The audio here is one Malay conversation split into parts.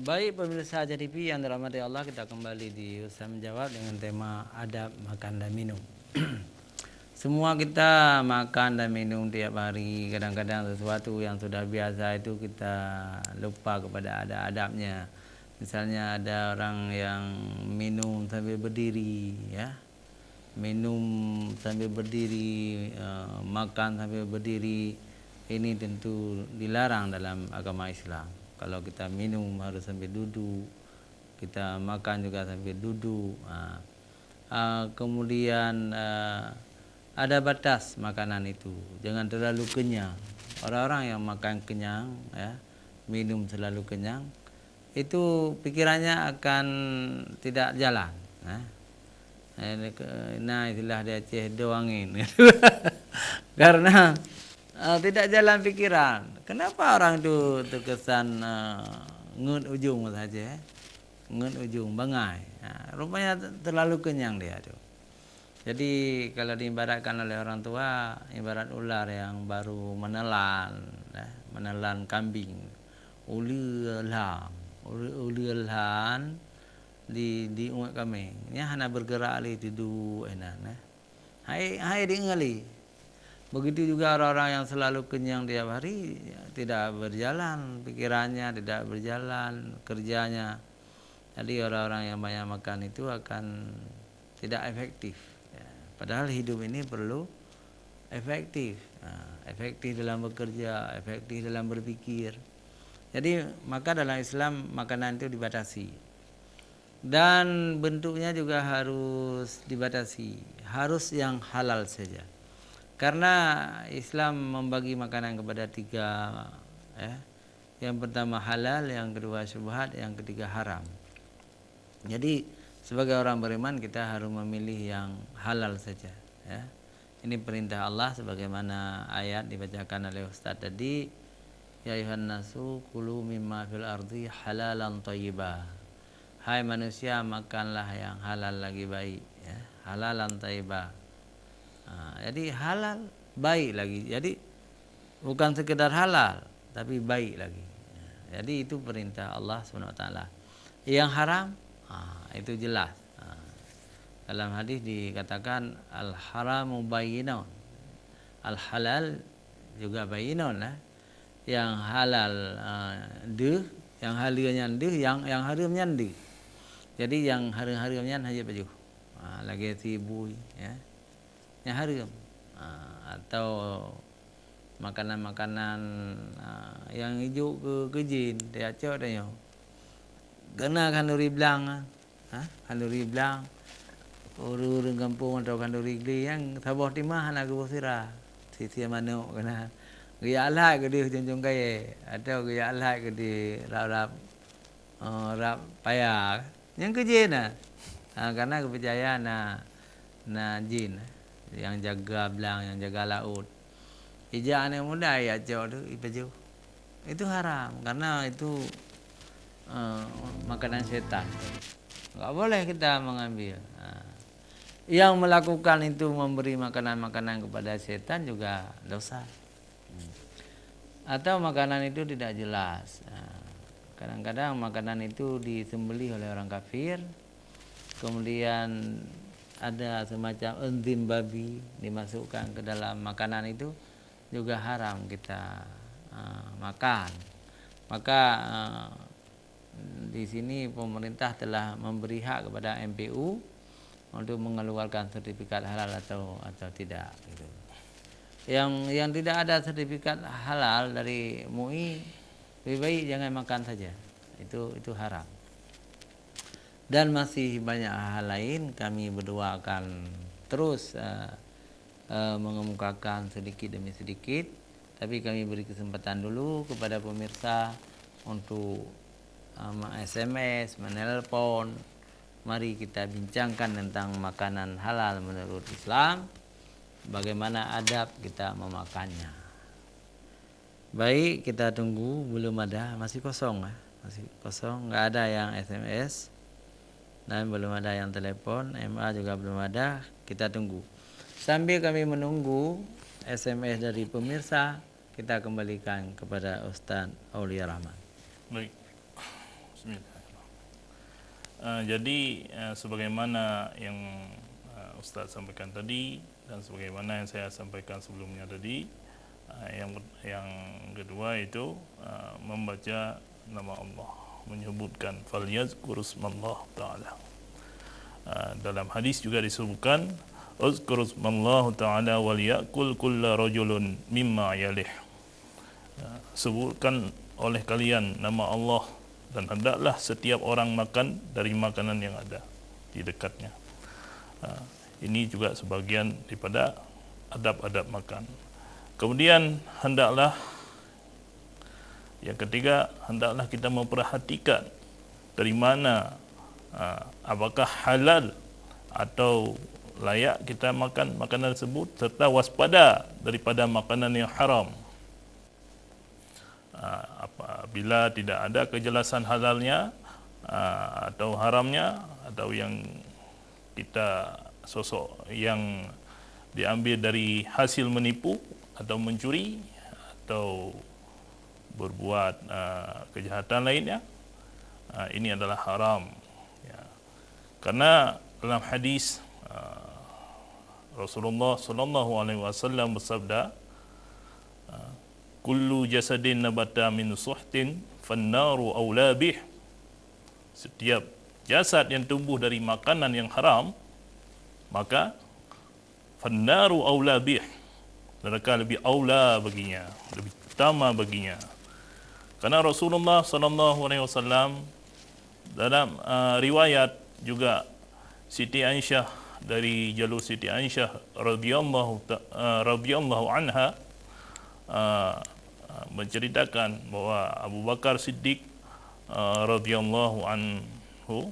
Baik pemirsa JTV yang dirahmati Allah, kita kembali di Ustaz Menjawab dengan tema adab makan dan minum. Semua kita makan dan minum tiap hari, kadang-kadang sesuatu yang sudah biasa itu kita lupa kepada adab-adabnya. Misalnya ada orang yang minum sambil berdiri, ya, minum sambil berdiri, makan sambil berdiri, ini tentu dilarang dalam agama Islam. Kalau kita minum harus sambil duduk, kita makan juga sambil duduk. Kemudian ada batas makanan itu, jangan terlalu kenyang. Orang-orang yang makan kenyang, ya, minum selalu kenyang, itu pikirannya akan tidak jalan. Nah, itulah dia cehdo angin. Karena tidak jalan pikiran. Kenapa orang itu terkesan ngut ujung saja, ngut ujung, bangai. Rupanya terlalu kenyang dia tuh. Jadi kalau diibaratkan oleh orang tua, ibarat ular yang baru menelan, menelan kambing, ulilan di umat kami. Ini hanya bergerak li tidur enak, hai diingali. Begitu juga orang-orang yang selalu kenyang tiap hari, ya, tidak berjalan pikirannya, tidak berjalan kerjanya. Jadi orang-orang yang banyak makan itu akan tidak efektif. Ya. Padahal hidup ini perlu efektif, efektif dalam bekerja, efektif dalam berpikir. Jadi maka dalam Islam makanan itu dibatasi. Dan bentuknya juga harus dibatasi, harus yang halal saja. Karena Islam membagi makanan kepada 3, ya. Yang pertama halal, yang kedua syubhat, yang ketiga haram. Jadi sebagai orang beriman kita harus memilih yang halal saja, ya. Ini perintah Allah sebagaimana ayat dibacakan oleh Ustaz tadi, ya ayuhan nasu kulu mimma fil ardi halalan thayyiba. Hai manusia, makanlah yang halal lagi baik, ya. Halalan thayyiba. Jadi halal baik lagi. Jadi bukan sekedar halal tapi baik lagi. Jadi itu perintah Allah SWT. Yang haram itu jelas. Dalam hadis dikatakan al haramu bayyinun, al halal juga bayyinun. Yang halal deh, yang halalnya deh, yang haramnya deh. Jadi yang haramnya hanya baju. Lagi sibuk, ya. Yang haram, atau makanan-makanan yang hijau ke jin dia cok dia kena kanduri belang, kanduri belang orang kampung atau kanduri geli yang sabah timah nak bersirah sisi manuk kena gaya alai ke dia junjung kaya atau gaya alai ke dia rap payah yang ke jin karena kepercayaan na jin yang jaga belang, yang jaga laut. Ijaan yang muda ya jauh tu ipaju. Itu haram karena itu makanan setan. Enggak boleh kita mengambil. Yang melakukan itu memberi makanan-makanan kepada setan juga dosa. Atau makanan itu tidak jelas. Kadang-kadang makanan itu disembelih oleh orang kafir. Kemudian ada semacam enzim babi dimasukkan ke dalam makanan itu, juga haram kita makan. Maka di sini pemerintah telah memberi hak kepada MPU untuk mengeluarkan sertifikat halal atau tidak gitu. Yang tidak ada sertifikat halal dari MUI lebih baik jangan makan saja. Itu haram. Dan masih banyak hal lain, kami berdua akan terus mengemukakan sedikit demi sedikit. Tapi kami beri kesempatan dulu kepada pemirsa untuk SMS, menelpon. Mari kita bincangkan tentang makanan halal menurut Islam, bagaimana adab kita memakannya. Baik, kita tunggu, belum ada, masih kosong, masih kosong, nggak ada yang SMS. Dan belum ada yang telepon, MA juga belum ada, kita tunggu. Sambil kami menunggu SMS dari pemirsa, kita kembalikan kepada Ustaz Aulia Rahman. Baik. Bismillahirrahmanirrahim. Jadi sebagaimana yang Ustaz sampaikan tadi dan sebagaimana yang saya sampaikan sebelumnya tadi, yang kedua itu membaca nama Allah, menyebutkan falyazkurusmallah ta'ala. Dalam hadis juga disebutkan uzkurusmallah ta'ala wal ya'kul kullu rajulun mimma yalih. Sebutkan oleh kalian nama Allah dan hendaklah setiap orang makan dari makanan yang ada di dekatnya. Ini juga sebagian daripada adab-adab makan. Kemudian hendaklah, yang ketiga, hendaklah kita memperhatikan dari mana, apakah halal atau layak kita makan makanan tersebut, serta waspada daripada makanan yang haram. Apabila tidak ada kejelasan halalnya atau haramnya, atau yang kita sosok yang diambil dari hasil menipu atau mencuri atau berbuat kejahatan lainnya, ini adalah haram, ya. Karena dalam hadis Rasulullah sallallahu alaihi wasallam bersabda, kullu jasadin nabata min suhtin fannaru aula bih. Setiap jasad yang tumbuh dari makanan yang haram, maka fannaru aula bih, neraka lebih aula baginya, lebih utama baginya. Karena Rasulullah sallallahu alaihi wasallam dalam riwayat juga Siti Aisyah, dari jalur Siti Aisyah radhiyallahu anha, menceritakan bahwa Abu Bakar Siddiq radhiyallahu anhu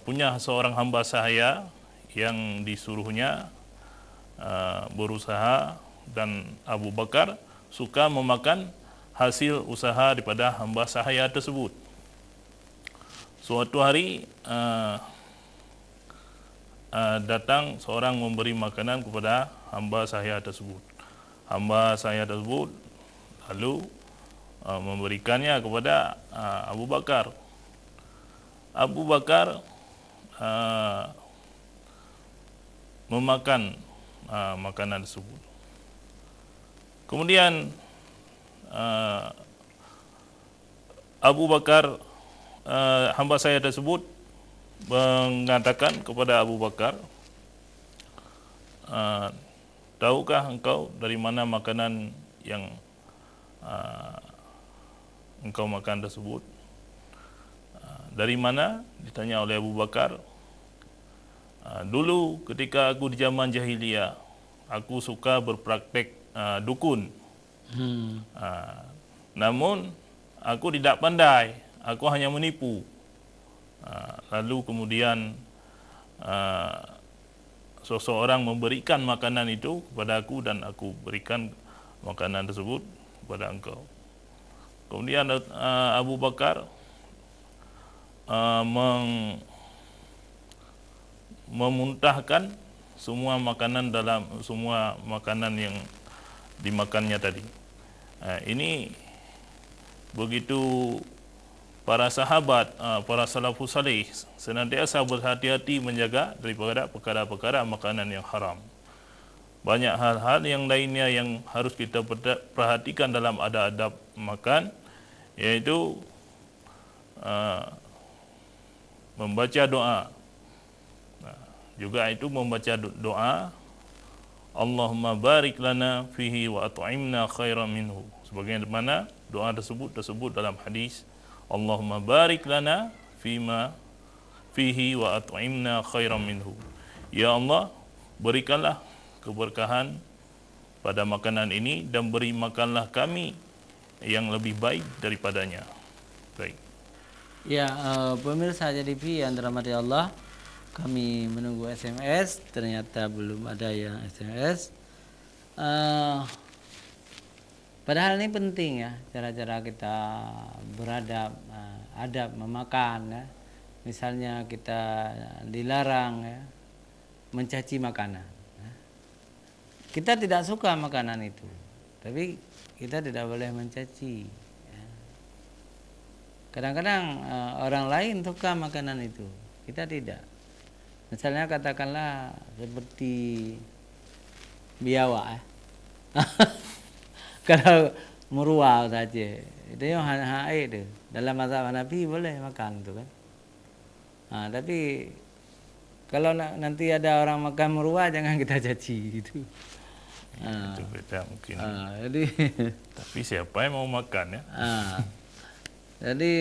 punya seorang hamba sahaya yang disuruhnya berusaha, dan Abu Bakar suka memakan hasil usaha daripada hamba sahaya tersebut. Suatu hari datang seorang memberi makanan kepada hamba sahaya tersebut. Hamba sahaya tersebut lalu memberikannya kepada Abu Bakar. Abu Bakar memakan makanan tersebut. Kemudian Abu Bakar, hamba saya tersebut mengatakan kepada Abu Bakar, tahukah engkau dari mana makanan yang engkau makan tersebut? Dari mana? Ditanya oleh Abu Bakar. Dulu ketika aku di zaman jahiliyah, aku suka berpraktek dukun. Namun aku tidak pandai, aku hanya menipu. Lalu kemudian seseorang memberikan makanan itu kepada aku, dan aku berikan makanan tersebut kepada engkau. Kemudian Abu Bakar memuntahkan semua makanan yang dimakannya tadi. Ini begitu para sahabat, para salafus salih senantiasa berhati-hati menjaga daripada perkara-perkara makanan yang haram. Banyak hal-hal yang lainnya yang harus kita perhatikan dalam adab-adab makan, yaitu membaca doa. Juga itu membaca doa, Allahumma barik lana fihi wa at'imna khairan minhu. Sebagaimana doa tersebut dalam hadis, Allahumma barik lana fima fihi wa at'imna khairan minhu. Ya Allah, berikanlah keberkahan pada makanan ini dan beri makanlah kami yang lebih baik daripadanya. Baik. Ya, pemirsa JDP yang dirahmati Allah, kami menunggu SMS, ternyata belum ada yang SMS. Padahal ini penting ya, cara-cara kita beradab, adab memakan ya. Misalnya kita dilarang ya, mencaci makanan. Kita tidak suka makanan itu, tapi kita tidak boleh mencaci. Kadang-kadang orang lain suka makanan itu, kita tidak. Misalnya katakanlah seperti biawak, kalau murwa saja, itu yang haid tu. Dalam mazhab Hanafi boleh makan tu kan. Tapi kalau nanti ada orang makan murwa, jangan kita caci gitu. Itu beda mungkin. Jadi Tapi siapa yang mau makan ya? jadi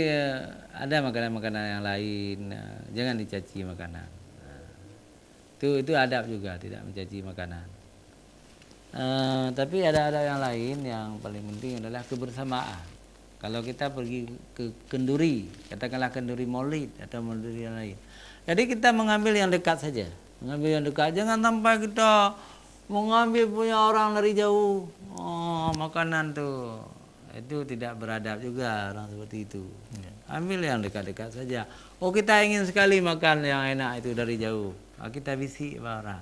ada makanan-makanan yang lain, jangan dicaci makanan. Itu adab juga, tidak mencaci makanan. Tapi ada yang lain yang paling penting adalah kebersamaan. Kalau kita pergi ke kenduri, katakanlah kenduri maulid atau kenduri yang lain, jadi kita mengambil yang dekat saja, mengambil yang dekat. Jangan sampai kita mengambil punya orang dari jauh, makanan tu, itu tidak beradab juga orang seperti itu. Ambil yang dekat-dekat saja. Kita ingin sekali makan yang enak itu dari jauh, kita bisik orang,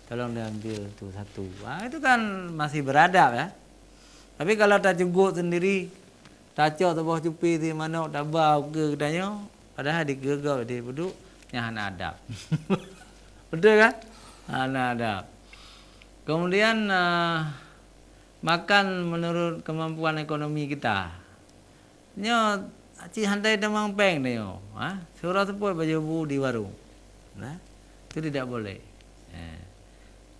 tolong diambil tu satu. Itu kan masih beradab ya. Tapi kalau tak cukup sendiri, tak cok bawah cupi di mana tak bau ke katanya, padahal digegau dia duduk yang adab. Betul kan? Adab. Kemudian makan menurut kemampuan ekonomi kita. Nyo ci hantai demang peng nyo, surah sepoi baju bu di warung. Nah, itu tidak boleh.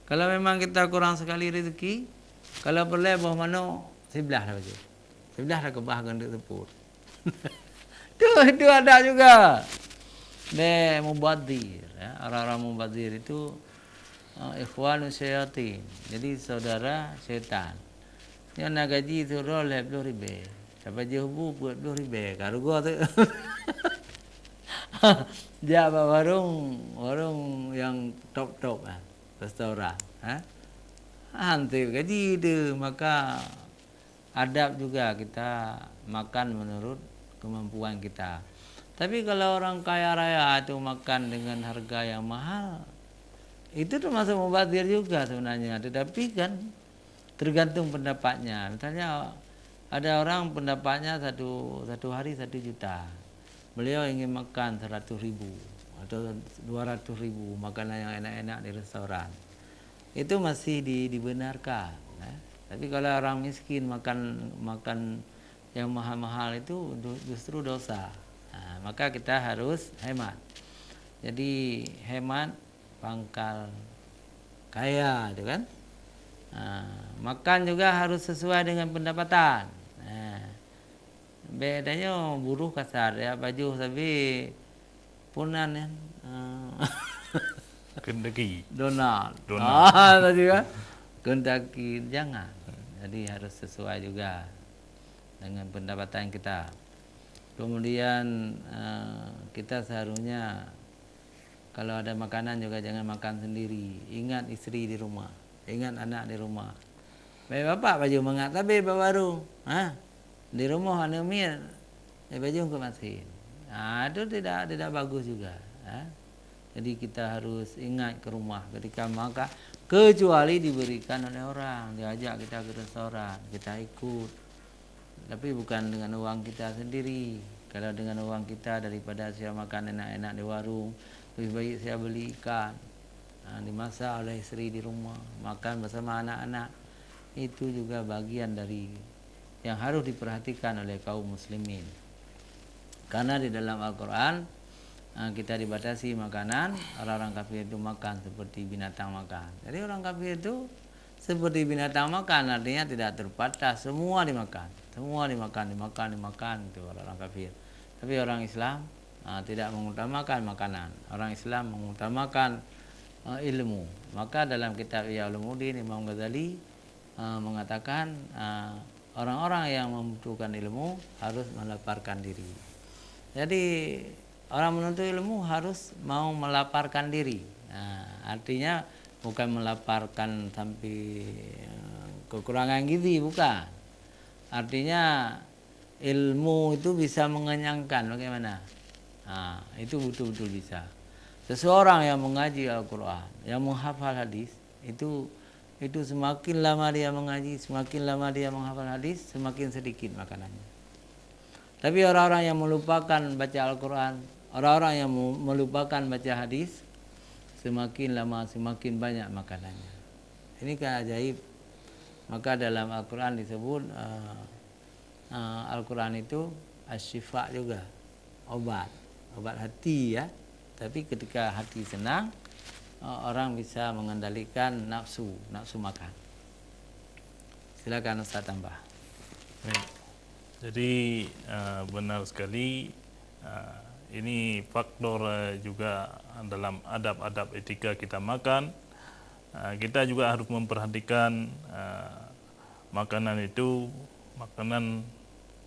Kalau memang kita kurang sekali rezeki, kalau boleh bawah mana sebelah dah baju. Sebelah dah kebah ganduk tepur. itu ada juga. Mubadir, ya. Orang-orang mubadir itu ikhwanu syayatin. Jadi saudara syaitan. Yang nak gaji tu roleh 10,000. Sampai jauh buat 10,000. Kargo tu. Dia warung yang top restoran. Hantu gaji tu, maka adab juga kita makan menurut kemampuan kita. Tapi kalau orang kaya raya itu makan dengan harga yang mahal, itu termasuk mubazir juga sebenarnya. Tetapi kan tergantung pendapatnya. Misalnya ada orang pendapatnya satu hari 1 juta. Beliau ingin makan 100.000 atau 200.000 makanan yang enak-enak di restoran. Itu masih dibenarkan. Tapi kalau orang miskin makan yang mahal-mahal itu justru dosa. Maka kita harus hemat. Jadi hemat pangkal kaya, itu kan. Makan juga harus sesuai dengan pendapatan. Bedanya buruh kasar ya, baju tapi punan ya. Kendaki. Donat. Tadi kan. Kendaki jangan. Jadi harus sesuai juga dengan pendapatan kita. Kemudian kita seharusnya kalau ada makanan juga jangan makan sendiri. Ingat istri di rumah, ingat anak di rumah. Baik bapak baju mengat tapi baru, di rumah anu mir, baju ke mesin. Itu tidak bagus juga. Jadi kita harus ingat ke rumah ketika makan, kecuali diberikan oleh orang, diajak kita ke restoran, kita ikut. Tapi bukan dengan uang kita sendiri. Kalau dengan uang kita, daripada saya makan enak-enak di warung, lebih baik saya beli ikan, dimasak oleh istri di rumah, makan bersama anak-anak. Itu juga bagian dari yang harus diperhatikan oleh kaum muslimin. Karena di dalam Al-Quran kita dibatasi makanan, orang-orang kafir itu makan seperti binatang makan. Jadi orang kafir itu seperti binatang makan, artinya tidak terbatas, semua dimakan. Semua dimakan itu orang kafir. Tapi orang Islam tidak mengutamakan makanan. Orang Islam mengutamakan ilmu. Maka dalam kitab Ihya Ulumuddin Imam Ghazali mengatakan orang-orang yang membutuhkan ilmu harus melaparkan diri. Jadi orang menuntut ilmu harus mau melaparkan diri. Artinya bukan melaparkan sampai kekurangan gizi, bukan. Artinya ilmu itu bisa mengenyangkan, bagaimana? Itu betul-betul bisa. Seseorang yang mengaji Al-Quran, yang menghafal hadis, itu semakin lama dia mengaji, semakin lama dia menghafal hadis, semakin sedikit makanannya. Tapi orang-orang yang melupakan baca Al-Quran, orang-orang yang melupakan baca hadis, semakin lama semakin banyak makanannya. Ini kan ajaib. Maka dalam Al-Quran disebut Al-Quran itu asyifa juga, obat hati ya. Tapi ketika hati senang, orang bisa mengendalikan nafsu makan. Silakan Ustaz tambah. Baik. Jadi benar sekali, ini faktor juga dalam adab-adab etika kita makan. Kita juga harus memperhatikan makanan itu makanan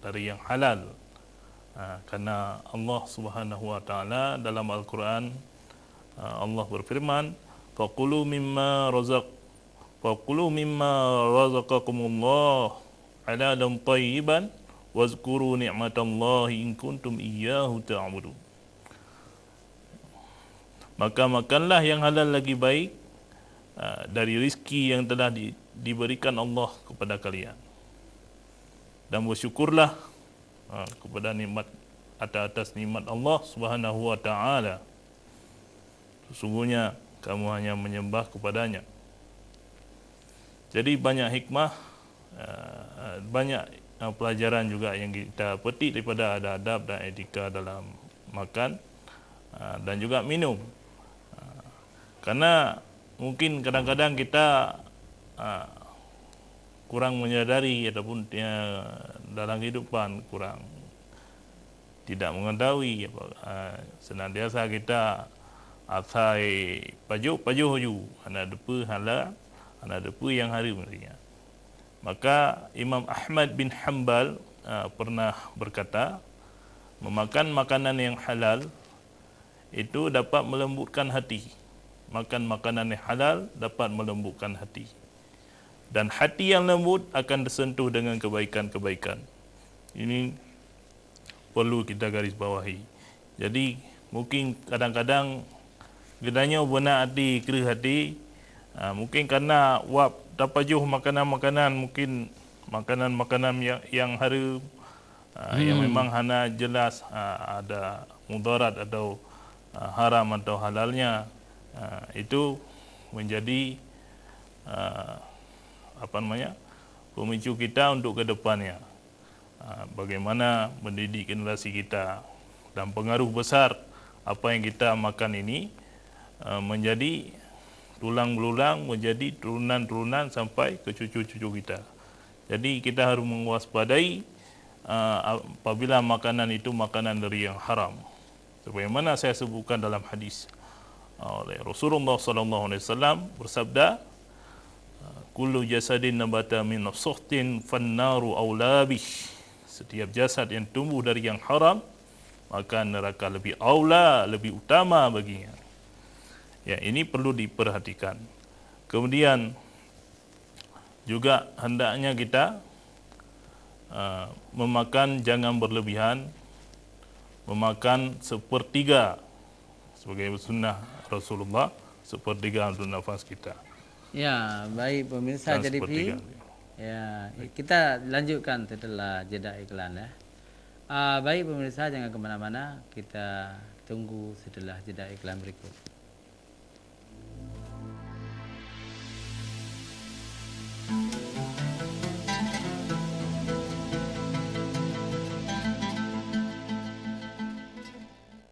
dari yang halal. Karena Allah Subhanahu wa taala dalam Al-Qur'an Allah berfirman, faqulu mimma razaqakumullah halalan thayyiban wazkuru ni'matallahi in kuntum iyyahu ta'budun. Maka makanlah yang halal lagi baik dari rizki yang telah diberikan Allah kepada kalian, dan bersyukurlah kepada nikmat atas nikmat Allah Subhanahu wa taala. Sesungguhnya kamu hanya menyembah kepadanya. Jadi banyak hikmah, banyak pelajaran juga yang kita petik daripada adab dan etika dalam makan dan juga minum. Karena mungkin kadang-kadang kita kurang menyadari ataupun dalam kehidupan kurang tidak mengetahui senantiasa kita asai pajuh ju ana depa halal ana depa yang hari mestinya. Maka Imam Ahmad bin Hanbal pernah berkata, memakan makanan yang halal itu dapat melembutkan hati. Makan makanan yang halal dapat melembutkan hati. Dan hati yang lembut akan tersentuh dengan kebaikan-kebaikan. Ini perlu kita garis bawahi. Jadi mungkin kadang-kadang gedanya benar hati, kera hati, mungkin karena wap tapajuh makanan-makanan, mungkin makanan-makanan yang haram, yang memang hana jelas ada mudarat atau haram atau halalnya, itu menjadi pemicu kita untuk ke depannya. Bagaimana mendidik generasi kita, dan pengaruh besar apa yang kita makan ini menjadi tulang belulang, menjadi turunan-turunan sampai ke cucu-cucu kita. Jadi kita harus mewaspadai apabila makanan itu makanan dari yang haram. Sebagaimana saya sebutkan dalam hadis oleh Rasulullah SAW bersabda, kullu jasadin nabata min suhtin fannaru aulabih. Setiap jasad yang tumbuh dari yang haram, maka neraka lebih aula, lebih utama baginya. Ya, ini perlu diperhatikan. Kemudian juga hendaknya kita memakan jangan berlebihan, memakan sepertiga sebagai sunnah Rasulullah, sepertiga untuk nafas kita. Ya, baik pemirsa JDP. Ya, kita lanjutkan setelah jeda iklan ya. Baik pemirsa, jangan kemana-mana, kita tunggu setelah jeda iklan berikut.